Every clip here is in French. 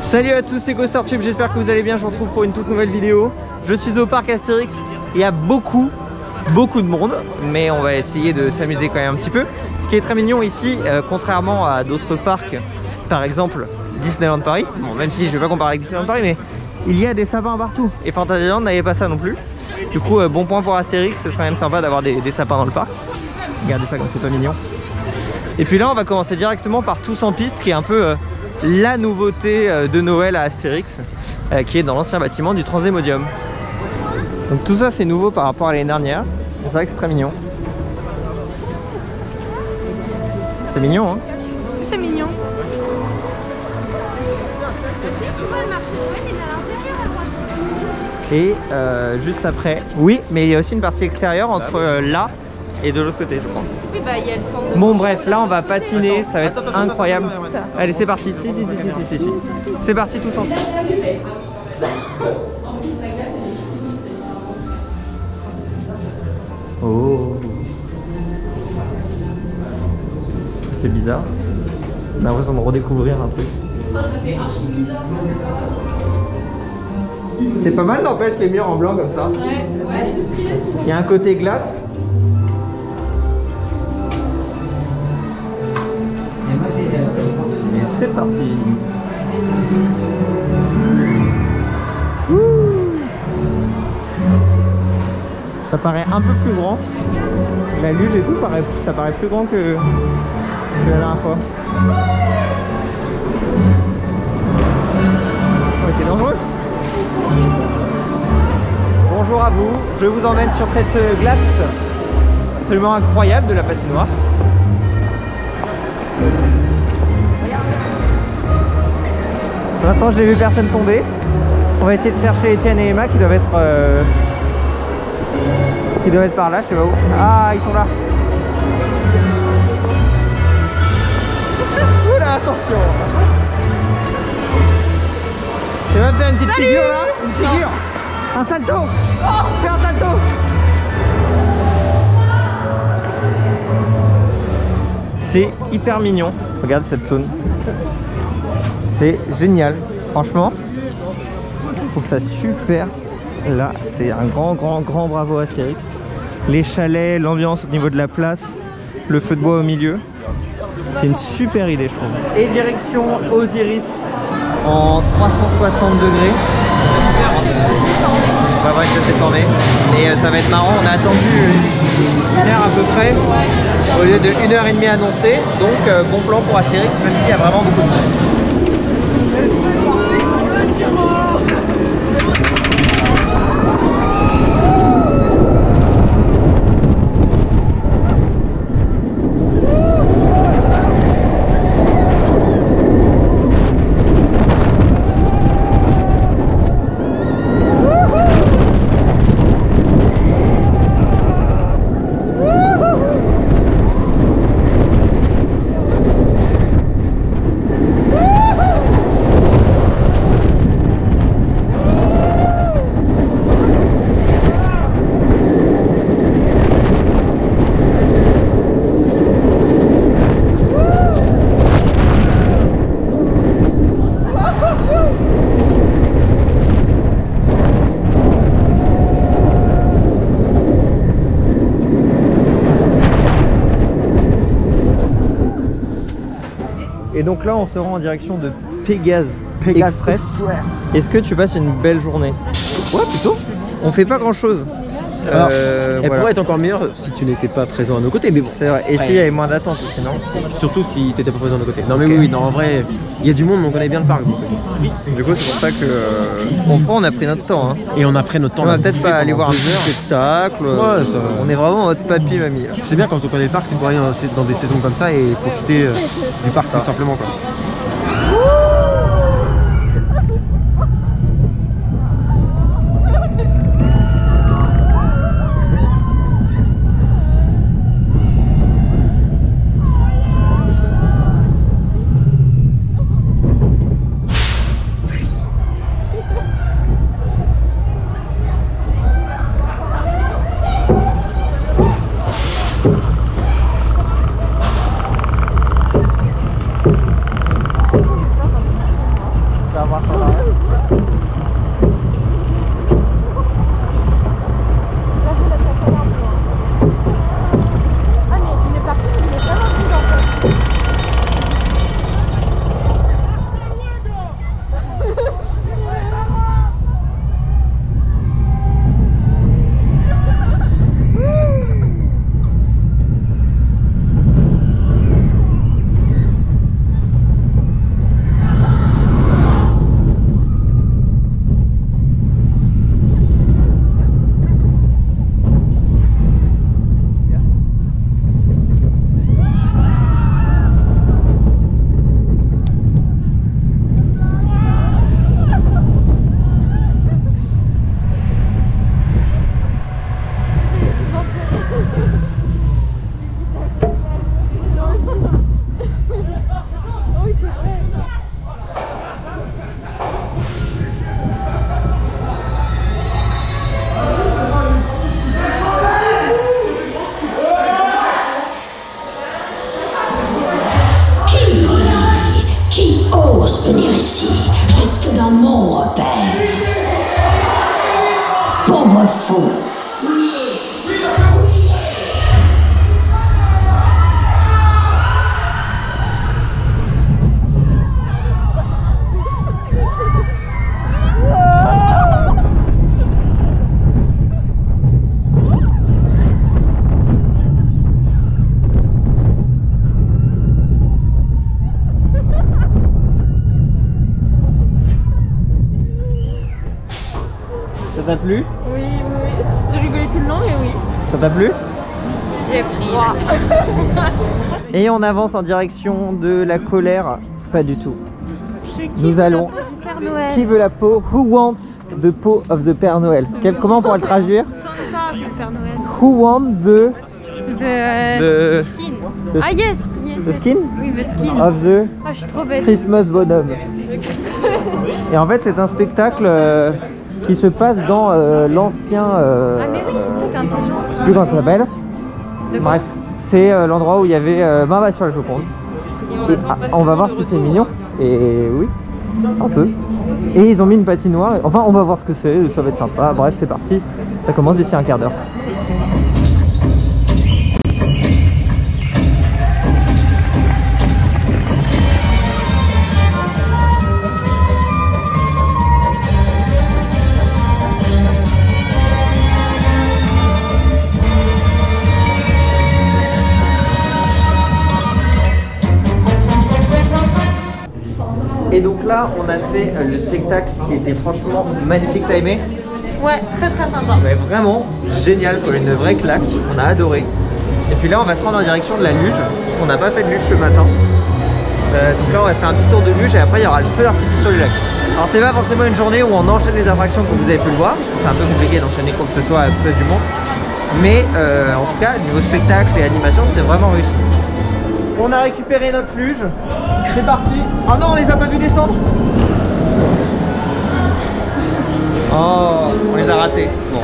Salut à tous, c'est GoStarTube, j'espère que vous allez bien, je vous retrouve pour une toute nouvelle vidéo. Je suis au parc Astérix, il y a beaucoup de monde, mais on va essayer de s'amuser quand même un petit peu. Ce qui est très mignon ici, contrairement à d'autres parcs, par exemple Disneyland Paris, bon, même si je vais pas comparer avec Disneyland Paris, mais il y a des sapins partout. Et Fantasyland n'avait pas ça non plus. Du coup, bon point pour Astérix, ce serait même sympa d'avoir des sapins dans le parc. Regardez ça comme c'est pas mignon. Et puis là, on va commencer directement par Tous en piste, qui est un peu la nouveauté de Noël à Astérix, qui est dans l'ancien bâtiment du Transémodium. Donc tout ça c'est nouveau par rapport à l'année dernière. C'est vrai que c'est très mignon. C'est mignon, hein? C'est mignon. Et juste après, oui, mais il y a aussi une partie extérieure entre là et de l'autre côté, je crois. Oui, bah il y a le centre de... Bon bref, là on va patiner, ça va être incroyable. Allez, c'est parti. Si. C'est parti tous en piste. Oh, c'est bizarre. On a l'impression de redécouvrir un truc. C'est pas mal n'empêche les murs en blanc comme ça. Ouais, c'est stylé. Il y a un côté glace. Et c'est parti. Ça paraît un peu plus grand. La luge et tout, ça paraît plus grand que la dernière fois. Ouais, c'est dangereux. Bonjour à vous, je vous emmène sur cette glace absolument incroyable de la patinoire. Pour l'instant, j'ai vu personne tomber. On va essayer de chercher Étienne et Emma qui doivent être par là, je sais pas où. Ah, ils sont là. Oula, attention. Tu vas me faire une petite figure là? Une figure? Un salto. Fais un salto. C'est hyper mignon. Regarde cette zone. C'est génial. Franchement, je trouve ça super. Là, c'est un grand bravo à Astérix. Les chalets, l'ambiance au niveau de la place, le feu de bois au milieu. C'est une super idée, je trouve. Et direction Osiris en 360 degrés. On va voir que c'est tourné. Et ça va être marrant, on a attendu une heure à peu près au lieu de 1h30 annoncée. Donc bon plan pour Astérix, même s'il y a vraiment beaucoup de monde. Et c'est parti pour le diamant. Et donc là on se rend en direction de Pégase Express. Est-ce que tu passes une belle journée? Ouais, plutôt. On fait pas grand chose. Alors, elle pourrait être encore meilleure si tu n'étais pas présent à nos côtés, mais bon. C'est vrai. Et s'il y avait moins d'attente aussi, non? Surtout si tu n'étais pas présent à nos côtés. Non mais Okay. oui, non, en vrai, il y a du monde, mais on connaît bien le parc. Donc. Du coup c'est pour ça que on a pris notre temps. Hein. Et on a pris notre temps. On va là, peut-être pas aller voir un spectacle. Ouais, ça... On est vraiment en mode papy mamie. Là. C'est bien quand on connaît le parc, c'est pour aller dans des saisons comme ça et profiter du parc tout simplement quoi. fond. Ça t'a plu? Oui, oui, oui. J'ai rigolé tout le long, mais oui. Ça t'a plu? J'ai froid. Et on avance en direction de la colère. Pas du tout. Nous allons. Père Noël. Qui veut la peau? Who wants the peau of the Père Noël? Comment on pourrait le traduire? Santa, le Père Noël. Who wants the Skin. the, Ah yes, yes. the skin Oui, the skin. of the Ah, je suis trop bête. Christmas bonhomme. Et en fait, c'est un spectacle qui se passe dans l'ancien. Ah mais oui, toi t'es intelligent. Je sais plus comment ça s'appelle. De quoi? Bref, c'est l'endroit où il y avait Baba sur la Joconde. Et, on va voir si c'est mignon. Et oui, un peu. Et ils ont mis une patinoire. Enfin, on va voir ce que c'est. Ça va être sympa. Bref, c'est parti. Ça commence d'ici un quart d'heure. Et donc là, on a fait le spectacle qui était franchement magnifique. T'as aimé? Ouais, très très sympa. Ouais, vraiment génial, quoi, une vraie claque. On a adoré. Et puis là, on va se rendre en direction de la luge, parce qu'on n'a pas fait de luge ce matin. Donc là, on va se faire un petit tour de luge et après, il y aura le feu d'artifice du lac. Alors, c'est pas forcément une journée où on enchaîne les attractions comme vous avez pu le voir. C'est un peu compliqué d'enchaîner quoi que ce soit à cause du monde. Mais en tout cas, niveau spectacle et animation, c'est vraiment réussi. On a récupéré notre luge. C'est parti. Oh non, on les a pas vus descendre. Oh, on les a ratés. Bon.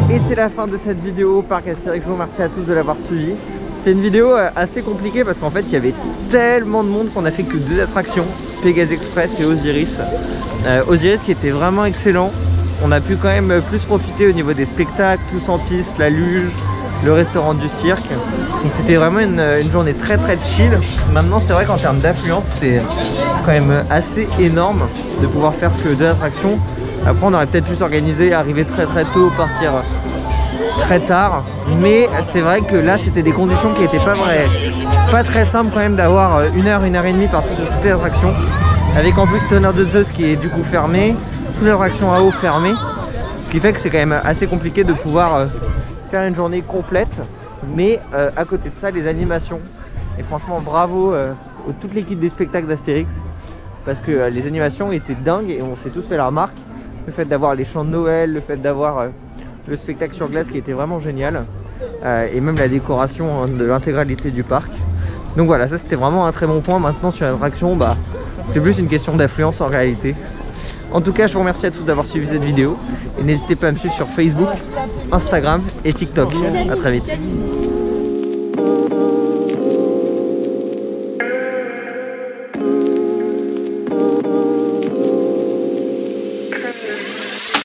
Et c'est la fin de cette vidéo Parc Astérix. Je vous remercie à tous de l'avoir suivi. C'était une vidéo assez compliquée parce qu'en fait il y avait tellement de monde qu'on a fait que 2 attractions, Pégase Express et Osiris. Osiris qui était vraiment excellent. On a pu quand même plus profiter au niveau des spectacles, tous en piste, la luge, le restaurant du cirque. Donc c'était vraiment une journée très très chill. Maintenant c'est vrai qu'en termes d'affluence c'était quand même assez énorme de pouvoir faire que 2 attractions. Après on aurait peut-être pu s'organiser, arriver très très tôt, partir très tard, mais c'est vrai que là c'était des conditions qui n'étaient pas très simples quand même d'avoir 1 heure, 1 heure et demie partir sur toutes les attractions, avec en plus Tonnerre de Zeus qui est du coup fermé, toutes les attractions à eau fermées, ce qui fait que c'est quand même assez compliqué de pouvoir faire une journée complète. Mais à côté de ça, les animations, et franchement bravo à toute l'équipe des spectacles d'Astérix, parce que les animations étaient dingues et on s'est tous fait la remarque. Le fait d'avoir les chants de Noël, le fait d'avoir le spectacle sur glace qui était vraiment génial, et même la décoration de l'intégralité du parc. Donc voilà, ça c'était vraiment un très bon point. Maintenant sur l'attraction, bah, c'est plus une question d'affluence en réalité. En tout cas, je vous remercie à tous d'avoir suivi cette vidéo et n'hésitez pas à me suivre sur Facebook, Instagram et TikTok. A très vite.